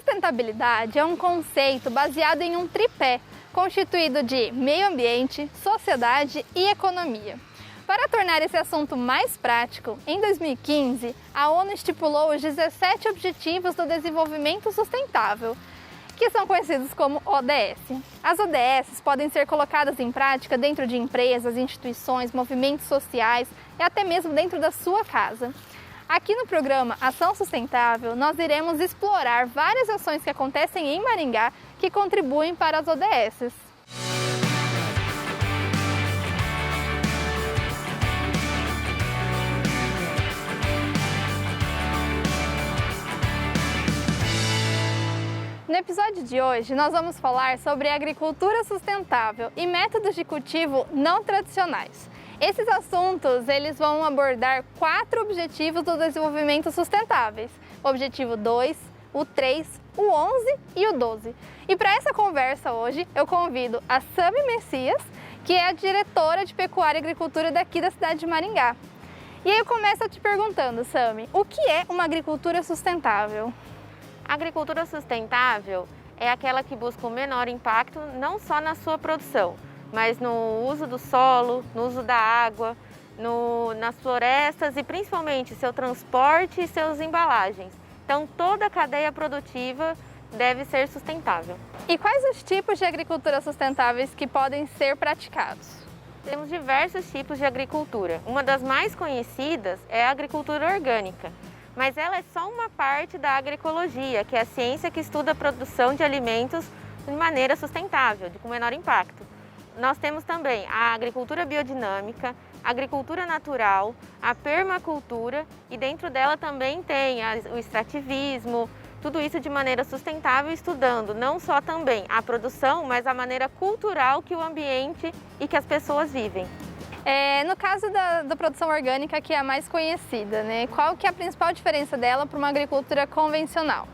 Sustentabilidade é um conceito baseado em um tripé, constituído de meio ambiente, sociedade e economia. Para tornar esse assunto mais prático, em 2015, a ONU estipulou os 17 Objetivos do Desenvolvimento Sustentável, que são conhecidos como ODS. As ODS podem ser colocadas em prática dentro de empresas, instituições, movimentos sociais e até mesmo dentro da sua casa. Aqui no programa Ação Sustentável, nós iremos explorar várias ações que acontecem em Maringá que contribuem para as ODS. No episódio de hoje, nós vamos falar sobre agricultura sustentável e métodos de cultivo não tradicionais. Esses assuntos, eles vão abordar 4 objetivos do desenvolvimento sustentáveis: o objetivo 2, o 3, o 11 e o 12. E para essa conversa hoje, eu convido a Sami Messias, que é a diretora de Pecuária e Agricultura daqui da cidade de Maringá. E aí eu começo te perguntando, Sami, o que é uma agricultura sustentável? A agricultura sustentável é aquela que busca o menor impacto não só na sua produção, mas no uso do solo, no uso da água, nas florestas e principalmente seu transporte e suas embalagens. Então toda a cadeia produtiva deve ser sustentável. E quais os tipos de agricultura sustentáveis que podem ser praticados? Temos diversos tipos de agricultura. Uma das mais conhecidas é a agricultura orgânica. Mas ela é só uma parte da agroecologia, que é a ciência que estuda a produção de alimentos de maneira sustentável, com menor impacto. Nós temos também a agricultura biodinâmica, a agricultura natural, a permacultura e dentro dela também tem o extrativismo, tudo isso de maneira sustentável, estudando não só também a produção, mas a maneira cultural que o ambiente e que as pessoas vivem. No caso da produção orgânica, que é a mais conhecida, né? Qual que é a principal diferença dela para uma agricultura convencional?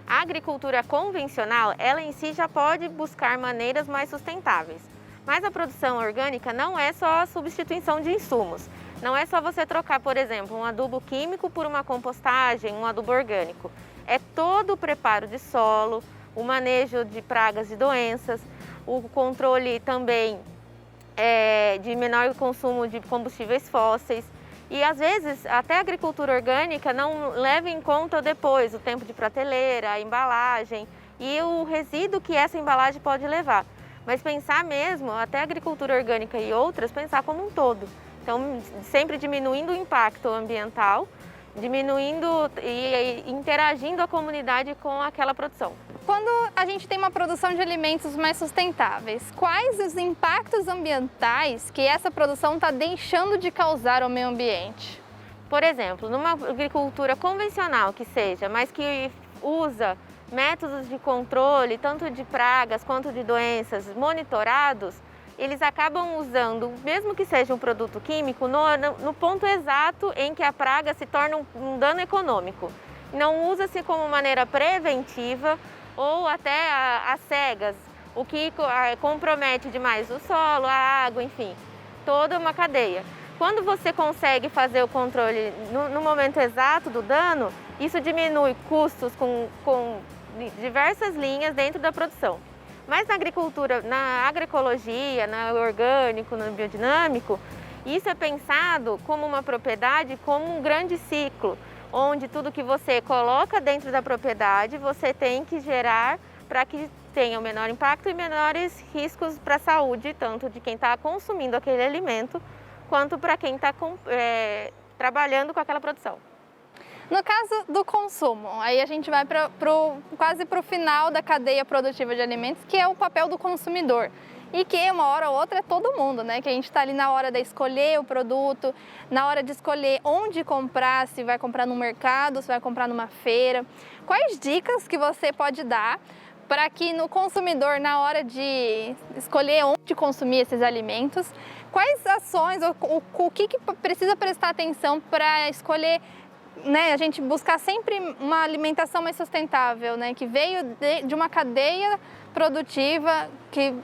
A agricultura convencional, ela em si já pode buscar maneiras mais sustentáveis. Mas a produção orgânica não é só a substituição de insumos. Não é só você trocar, por exemplo, um adubo químico por uma compostagem, um adubo orgânico. É todo o preparo de solo, o manejo de pragas e doenças, o controle também de menor consumo de combustíveis fósseis e às vezes até a agricultura orgânica não leva em conta depois o tempo de prateleira, a embalagem e o resíduo que essa embalagem pode levar. Mas pensar mesmo, até a agricultura orgânica e outras, pensar como um todo. Então sempre diminuindo o impacto ambiental, diminuindo e interagindo a comunidade com aquela produção. Quando a gente tem uma produção de alimentos mais sustentáveis, quais os impactos ambientais que essa produção está deixando de causar ao meio ambiente? Por exemplo, numa agricultura convencional que seja, mas que usa métodos de controle, tanto de pragas quanto de doenças monitorados, eles acabam usando, mesmo que seja um produto químico, no ponto exato em que a praga se torna um dano econômico. Não usa-se como maneira preventiva ou até às cegas, o que compromete demais o solo, a água, enfim, toda uma cadeia. Quando você consegue fazer o controle no momento exato do dano, isso diminui custos com diversas linhas dentro da produção. Mas na agricultura, na agroecologia, no orgânico, no biodinâmico, isso é pensado como uma propriedade, como um grande ciclo, onde tudo que você coloca dentro da propriedade, você tem que gerar para que tenha o menor impacto e menores riscos para a saúde, tanto de quem está consumindo aquele alimento, quanto para quem está trabalhando com aquela produção. No caso do consumo, aí a gente vai quase para o final da cadeia produtiva de alimentos, que é o papel do consumidor. E que uma hora ou outra é todo mundo, né? Que a gente está ali na hora de escolher o produto, na hora de escolher onde comprar, se vai comprar no mercado, se vai comprar numa feira. Quais dicas que você pode dar para que no consumidor, na hora de escolher onde consumir esses alimentos, quais ações, o que precisa prestar atenção para escolher, né, a gente buscar sempre uma alimentação mais sustentável, né, que veio de uma cadeia produtiva que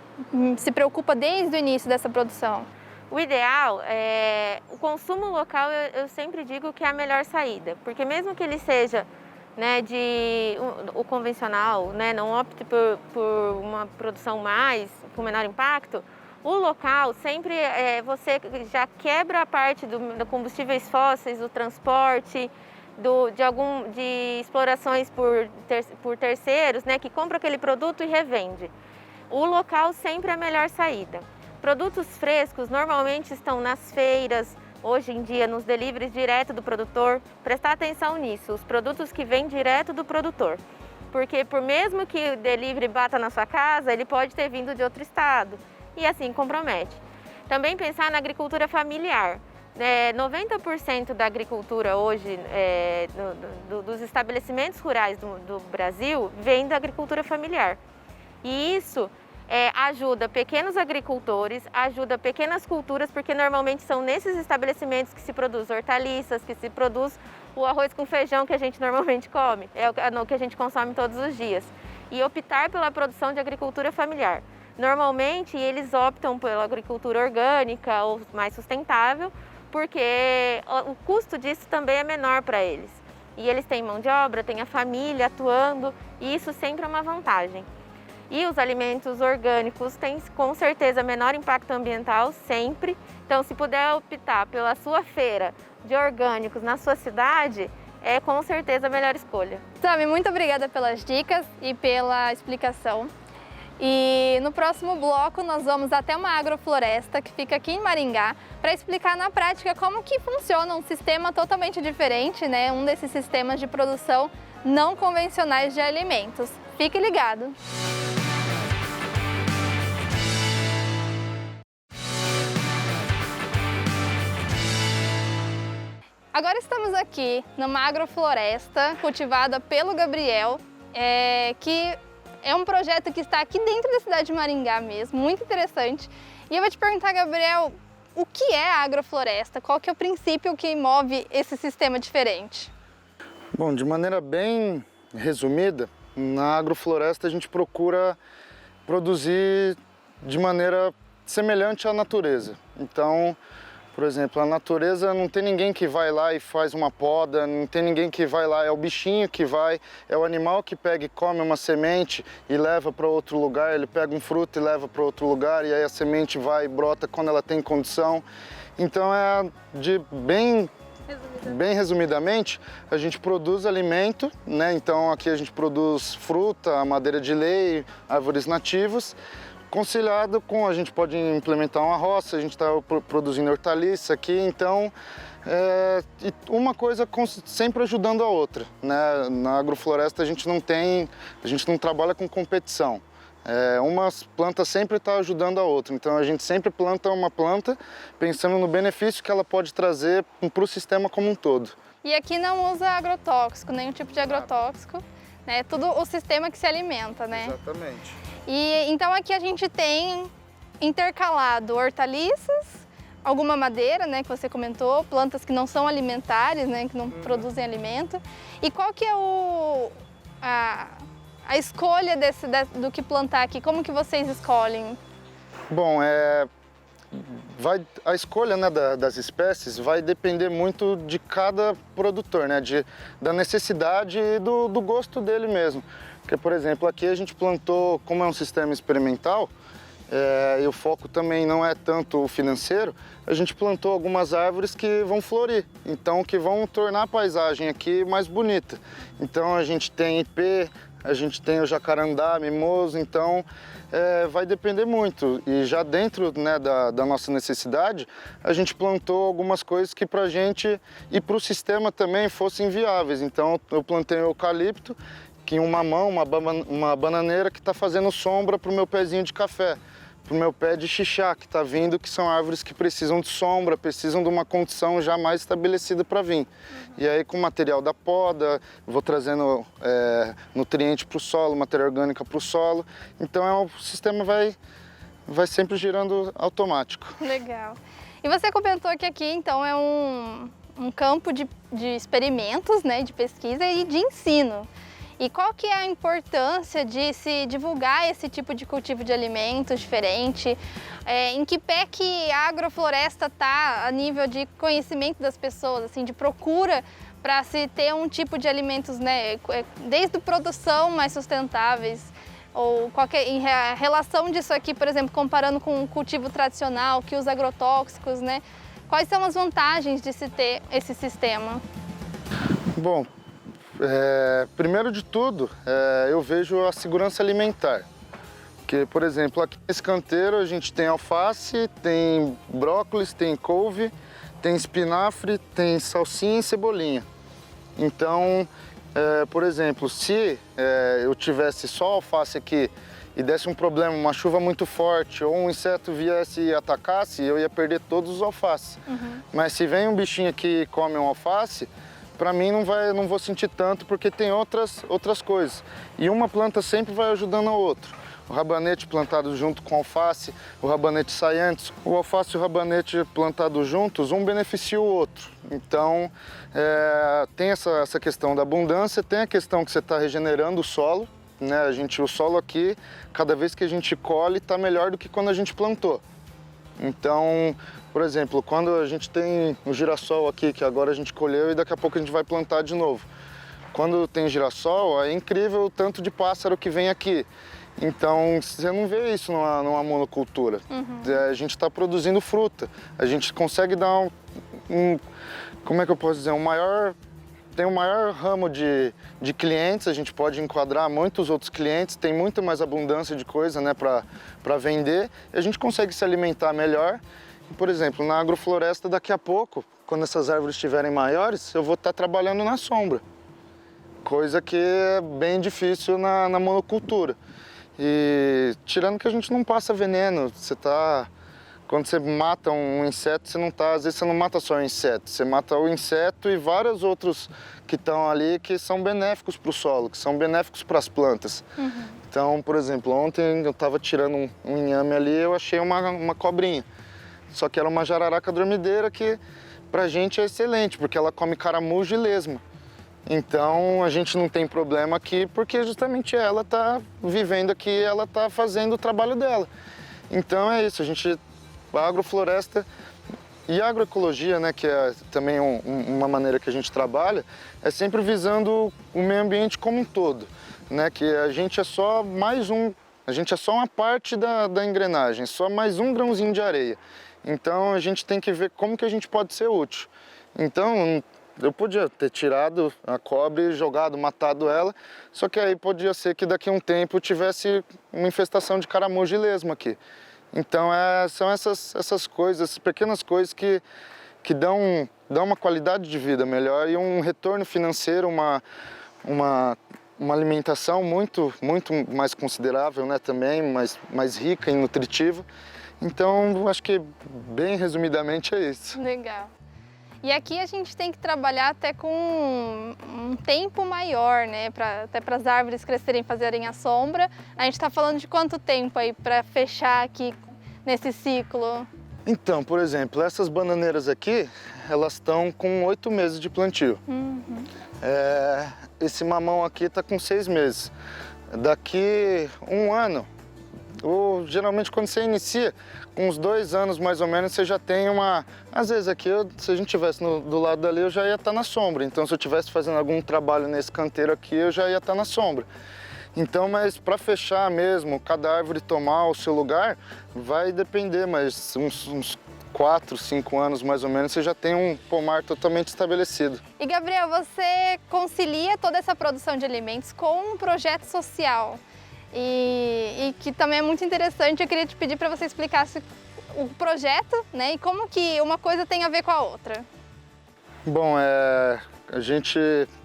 se preocupa desde o início dessa produção? O ideal é o consumo local, eu sempre digo que é a melhor saída, porque mesmo que ele seja né, o convencional, né, não opte por uma produção com menor impacto, o local sempre você já quebra a parte do combustíveis fósseis, do transporte, de explorações por terceiros, né, que compram aquele produto e revende. O local sempre é a melhor saída. Produtos frescos normalmente estão nas feiras, hoje em dia nos deliveries direto do produtor. Prestar atenção nisso, os produtos que vêm direto do produtor. Porque por mesmo que o delivery bata na sua casa, ele pode ter vindo de outro estado e assim compromete. Também pensar na agricultura familiar. 90% da agricultura hoje, dos estabelecimentos rurais do Brasil, vem da agricultura familiar. E isso ajuda pequenos agricultores, ajuda pequenas culturas, porque normalmente são nesses estabelecimentos que se produz hortaliças, que se produz o arroz com feijão que a gente normalmente come, é o que a gente consome todos os dias. E optar pela produção de agricultura familiar. Normalmente eles optam pela agricultura orgânica ou mais sustentável, porque o custo disso também é menor para eles. E eles têm mão de obra, têm a família atuando, e isso sempre é uma vantagem. E os alimentos orgânicos têm com certeza menor impacto ambiental, sempre. Então, se puder optar pela sua feira de orgânicos na sua cidade, é com certeza a melhor escolha. Sami, muito obrigada pelas dicas e pela explicação. E no próximo bloco nós vamos até uma agrofloresta que fica aqui em Maringá para explicar na prática como que funciona um sistema totalmente diferente, né? Um desses sistemas de produção não convencionais de alimentos. Fique ligado! Agora estamos aqui numa agrofloresta cultivada pelo Gabriel, que é um projeto que está aqui dentro da cidade de Maringá mesmo, muito interessante. E eu vou te perguntar, Gabriel, o que é a agrofloresta? Qual que é o princípio que move esse sistema diferente? Bom, de maneira bem resumida, na agrofloresta a gente procura produzir de maneira semelhante à natureza. Então, por exemplo, a natureza não tem ninguém que vai lá e faz uma poda, não tem ninguém que vai lá, é o bichinho que vai, é o animal que pega e come uma semente e leva para outro lugar, ele pega um fruto e leva para outro lugar e aí a semente vai e brota quando ela tem condição. Então, bem resumidamente, a gente produz alimento, né? Então aqui a gente produz fruta, madeira de lei, árvores nativas. Conciliado com, a gente pode implementar uma roça, a gente está produzindo hortaliça aqui, então uma coisa sempre ajudando a outra, né? Na agrofloresta a gente não trabalha com competição. Uma planta sempre está ajudando a outra, então a gente sempre planta uma planta pensando no benefício que ela pode trazer para o sistema como um todo. E aqui não usa agrotóxico, nenhum tipo de agrotóxico, né? É tudo o sistema que se alimenta, né? Exatamente. E então aqui a gente tem intercalado hortaliças, alguma madeira, né, que você comentou, plantas que não são alimentares, né, que não produzem alimento. E qual que é a escolha do que plantar aqui? Como que vocês escolhem? Bom, a escolha, né, das espécies vai depender muito de cada produtor, né, da necessidade e do gosto dele mesmo. Porque, por exemplo, aqui a gente plantou, como é um sistema experimental, e o foco também não é tanto o financeiro, a gente plantou algumas árvores que vão florir, então que vão tornar a paisagem aqui mais bonita. Então a gente tem ipê, a gente tem o jacarandá, mimoso, então vai depender muito. E já dentro, né, da nossa necessidade, a gente plantou algumas coisas que para a gente e para o sistema também fossem viáveis. Então eu plantei o eucalipto, que um mamão, uma bananeira que está fazendo sombra para o meu pezinho de café, para o meu pé de xixá que está vindo, que são árvores que precisam de sombra, precisam de uma condição já mais estabelecida para vir. E aí com o material da poda, vou trazendo nutriente para o solo, matéria orgânica para o solo, então o sistema vai sempre girando automático. Legal. E você comentou que aqui então é um campo de experimentos, né, de pesquisa e de ensino. E qual que é a importância de se divulgar esse tipo de cultivo de alimentos diferente? Em que pé que a agrofloresta está a nível de conhecimento das pessoas, assim, de procura para se ter um tipo de alimentos, né, desde produção mais sustentáveis, ou em relação disso aqui, por exemplo, comparando com um cultivo tradicional que usa agrotóxicos, né? Quais são as vantagens de se ter esse sistema? Bom, primeiro de tudo, eu vejo a segurança alimentar. Porque, por exemplo, aqui nesse canteiro a gente tem alface, tem brócolis, tem couve, tem espinafre, tem salsinha e cebolinha. Então, por exemplo, se eu tivesse só alface aqui e desse um problema, uma chuva muito forte ou um inseto viesse e atacasse, eu ia perder todos os alfaces. Mas se vem um bichinho aqui e come um alface, para mim não vou sentir tanto porque tem outras coisas. E uma planta sempre vai ajudando a outra. O rabanete plantado junto com a alface, o rabanete sai antes. O alface e o rabanete plantados juntos, um beneficia o outro. Então, tem essa questão da abundância, tem a questão que você está regenerando o solo, né? O solo aqui, cada vez que a gente colhe, está melhor do que quando a gente plantou. Então, por exemplo, quando a gente tem o girassol aqui, que agora a gente colheu e daqui a pouco a gente vai plantar de novo. Quando tem girassol, é incrível o tanto de pássaro que vem aqui. Então, você não vê isso numa monocultura. A gente está produzindo fruta. A gente consegue dar como é que eu posso dizer, tem um maior ramo de clientes, a gente pode enquadrar muitos outros clientes, tem muito mais abundância de coisa, né, para vender, e a gente consegue se alimentar melhor. Por exemplo, na agrofloresta, daqui a pouco, quando essas árvores estiverem maiores, eu vou estar trabalhando na sombra, coisa que é bem difícil na monocultura. E tirando que a gente não passa veneno, quando você mata um inseto, às vezes você não mata só o inseto, você mata o inseto e vários outros que estão ali que são benéficos para o solo, que são benéficos para as plantas. Então, por exemplo, ontem eu estava tirando um inhame ali, eu achei uma cobrinha. Só que era uma jararaca dormideira que pra gente é excelente, porque ela come caramujo e lesma. Então a gente não tem problema aqui, porque justamente ela está vivendo aqui, ela está fazendo o trabalho dela. Então é isso, a agrofloresta e a agroecologia, né, que é também uma maneira que a gente trabalha, é sempre visando o meio ambiente como um todo, né, que a gente é só uma parte da engrenagem, só mais um grãozinho de areia. Então a gente tem que ver como que a gente pode ser útil. Então, eu podia ter tirado a cobre, jogado, matado ela, só que aí podia ser que daqui a um tempo tivesse uma infestação de caramujo e lesma aqui. Então são essas coisas, essas pequenas coisas que dão uma qualidade de vida melhor e um retorno financeiro, uma alimentação muito mais considerável, né, também, mais rica e nutritiva. Então, acho que bem resumidamente é isso. Legal. E aqui a gente tem que trabalhar até com um tempo maior, né? Até para as árvores crescerem e fazerem a sombra. A gente está falando de quanto tempo aí para fechar aqui nesse ciclo? Então, por exemplo, essas bananeiras aqui, elas estão com 8 meses de plantio. Esse mamão aqui está com 6 meses. Daqui um ano, ou geralmente quando você inicia, com uns 2 anos mais ou menos, você já tem Às vezes aqui, se a gente estivesse do lado dali, eu já ia estar na sombra. Então, se eu estivesse fazendo algum trabalho nesse canteiro aqui, eu já ia estar na sombra. Então, mas para fechar mesmo, cada árvore tomar o seu lugar, vai depender, mas uns 4, 5 anos mais ou menos, você já tem um pomar totalmente estabelecido. E Gabriel, você concilia toda essa produção de alimentos com um projeto social. E que também é muito interessante, eu queria te pedir para você explicasse o projeto, né, e como que uma coisa tem a ver com a outra. Bom, a gente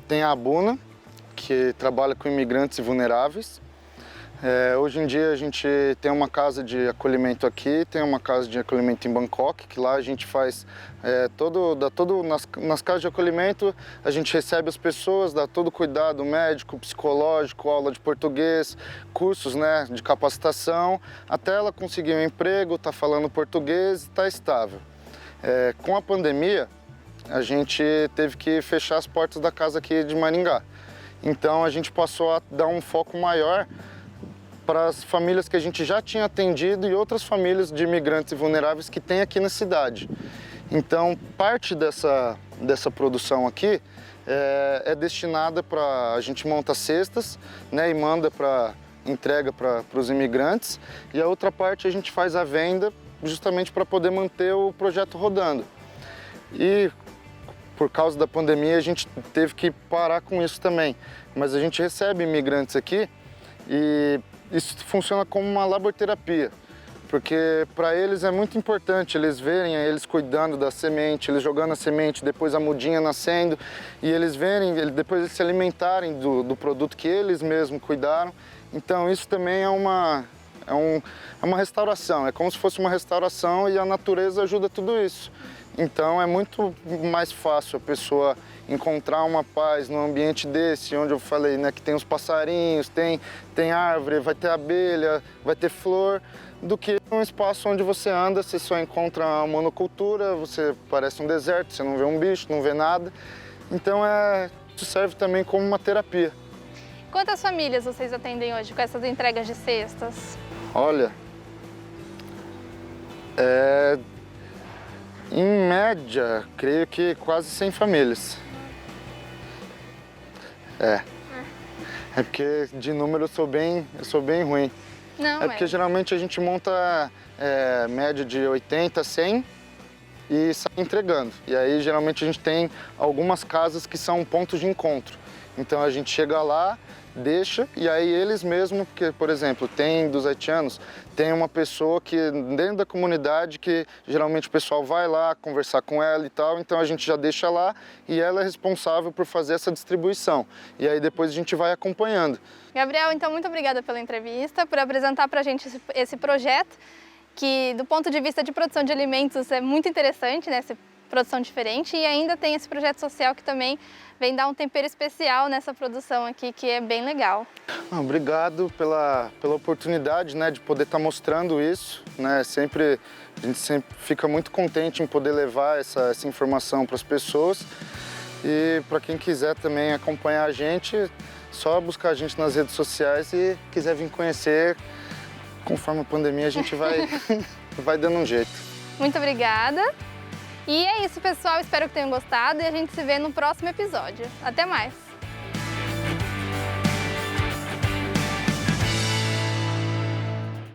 tem a Abuna, que trabalha com imigrantes e vulneráveis. Hoje em dia a gente tem uma casa de acolhimento aqui, tem uma casa de acolhimento em Bangkok, que lá a gente faz nas casas de acolhimento, a gente recebe as pessoas, dá todo o cuidado médico, psicológico, aula de português, cursos, né, de capacitação, até ela conseguir um emprego, tá falando português e tá estável. Com a pandemia, a gente teve que fechar as portas da casa aqui de Maringá. Então a gente passou a dar um foco maior para as famílias que a gente já tinha atendido e outras famílias de imigrantes e vulneráveis que tem aqui na cidade. Então, parte dessa produção aqui é destinada para... A gente monta cestas, né, e manda para entrega para os imigrantes. E a outra parte a gente faz a venda justamente para poder manter o projeto rodando. E por causa da pandemia a gente teve que parar com isso também. Mas a gente recebe imigrantes aqui e isso funciona como uma laborterapia. Porque para eles é muito importante eles verem eles cuidando da semente, eles jogando a semente, depois a mudinha nascendo, e eles verem, depois eles se alimentarem do produto que eles mesmos cuidaram. Então isso também é uma restauração, é como se fosse uma restauração e a natureza ajuda tudo isso. Então é muito mais fácil a pessoa encontrar uma paz num ambiente desse, onde eu falei, né, que tem os passarinhos, tem árvore, vai ter abelha, vai ter flor, do que um espaço onde você anda, você só encontra uma monocultura, você parece um deserto, você não vê um bicho, não vê nada. Então isso serve também como uma terapia. Quantas famílias vocês atendem hoje com essas entregas de cestas? Olha, em média, creio que quase 100 famílias. É porque de número eu sou bem ruim. Não, porque geralmente a gente monta média de 80 a 100 e sai entregando. E aí geralmente a gente tem algumas casas que são pontos de encontro. Então a gente chega lá, deixa, e aí eles mesmos, porque, por exemplo, tem dos haitianos, tem uma pessoa que dentro da comunidade que geralmente o pessoal vai lá conversar com ela e tal, então a gente já deixa lá e ela é responsável por fazer essa distribuição. E aí depois a gente vai acompanhando. Gabriel, então muito obrigada pela entrevista, por apresentar pra gente esse projeto, que do ponto de vista de produção de alimentos é muito interessante, né? Essa produção diferente, e ainda tem esse projeto social que também vem dar um tempero especial nessa produção aqui, que é bem legal. Obrigado pela oportunidade, né, de poder estar mostrando isso, né? A gente sempre fica muito contente em poder levar essa informação para as pessoas. E para quem quiser também acompanhar a gente, só buscar a gente nas redes sociais e quiser vir conhecer, conforme a pandemia a gente vai dando um jeito. Muito obrigada. E é isso, pessoal. Espero que tenham gostado e a gente se vê no próximo episódio. Até mais!